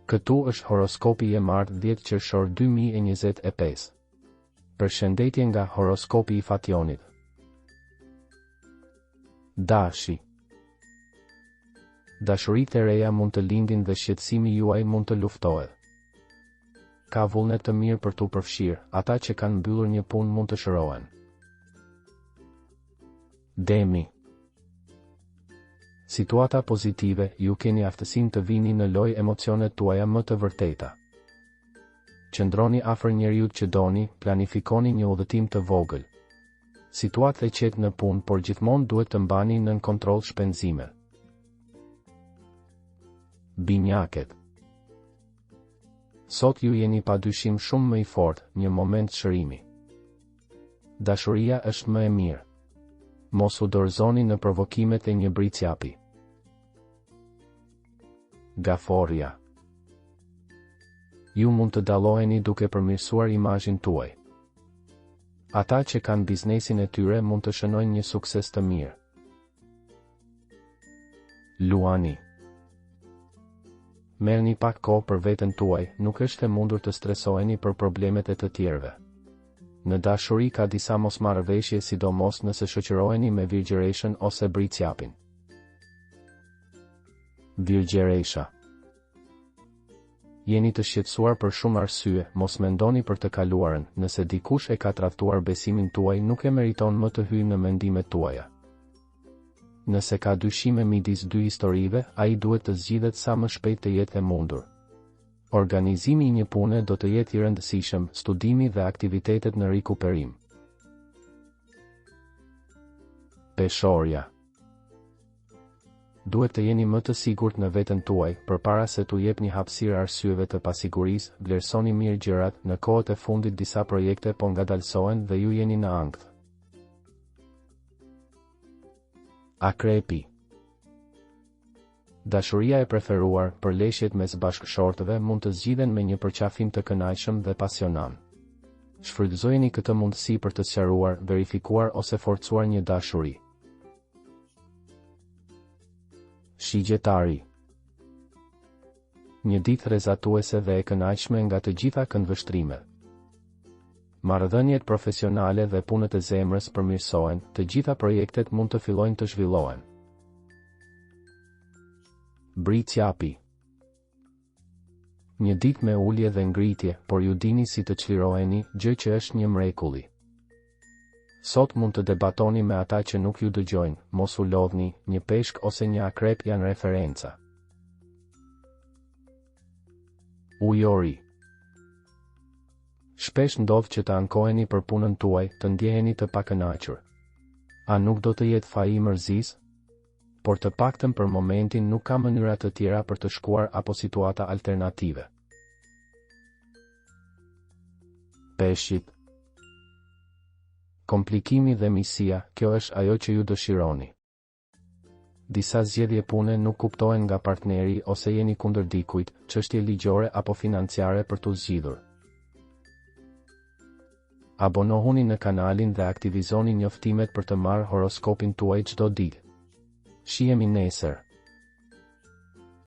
Këtu është horoskopi i martë 10 qershor 2025. Përshëndetje nga horoskopi i Fationit. Dashi. Dashuritë e reja mund të lindin dhe shqetësimi juaj mund të luftohet. Ka vullnet të mirë për t'u përfshirë, ata që kanë mbyllur një punë mund të shërohen. Demi. Situata pozitive, ju keni aftësinë të vini në lojë emocionet tuaja më të vërteta. Qëndroni afër njeriut që doni, planifikoni një udhëtim të vogël. Situatë e qetë në punë, por gjithmonë duhet të mbani nën kontroll shpenzimet. Binjaket. Sot ju jeni padyshim shumë më i fortë, një moment shërimi. Dashuria është më e mirë. Mos u dorëzoni në provokimet e një bricjapi. Gaforja. Ju mund të dalloheni duke përmirësuar imazhin tuaj. Ata që kanë biznesin e tyre mund të shënojnë një sukses të mirë. Luani. Merrni pak kohë për veten tuaj, nuk është e mundur të stresoheni për problemet e të tjerëve. Në dashuri ka disa mosmarrëveshje, sidomos nëse shoqëroheni me virgjëreshën ose bricjapin. Virgjëresha. Jeni të shqetësuar për shumë arsye, mos mendoni për të kaluarën, nëse dikush e ka tradhtuar besimin tuaj nuk e meriton më të hyjë në mendimet tuaja. Nëse ka dyshime midis dy historive, ai duhet të zgjidhet sa më shpejt të jetë e mundur. Organizimi i një pune do të jetë i rëndësishëm, studimi dhe aktivitetet në rikuperim. Peshorja. Duhet të jeni më të sigurt në veten tuaj, përpara se t'u jepni hapësirë arsyeve të pasigurisë, vlerësoni mirë gjërat, në kohët e fundit disa projekte po ngadalsohen dhe ju jeni në ankth. Akrepi. Dashuria e preferuar, përleshjet mes bashkëshortëve mund të zgjidhen me një përqafim të kënaqshëm dhe pasionan. Shfrytëzojeni këtë mundësi për të sqaruar, verifikuar ose forcuar një dashuri. Shigjetari. Një ditë rrezatuese dhe e kënaqshme nga të gjitha këndvështrimet. Marrëdhëniet profesionale dhe punët e zemrës përmirësohen, të gjitha projektet mund të fillojnë të zhvillohen. Bricjapi. Një ditë me ulje dhe ngritje, por ju dini si të çliroheni, gjë që është një mrekulli. Sot mund të debatoni me ata që nuk ju dëgjojnë, mos u lodhni, një peshk ose një akrep janë referenca. Ujori. Shpesh ndodh që të ankoheni për punën tuaj, të ndjeheni të pakënaqur. A nuk do të jetë faji mërzis? Por të paktën për momentin nuk ka mënyra të tjera për të shkuar apo situata alternative. Peshqit. Komplikimi dhe misia, kjo është ajo që ju dëshironi. Disa zgjedhje pune nuk kuptohen nga partneri ose jeni kundër dikujt, çështje ligjore apo financiare për t'u zgjidhur. Abonohuni në kanalin dhe aktivizoni njoftimet për të marrë horoskopin tuaj çdo ditë. Shihemi nesër.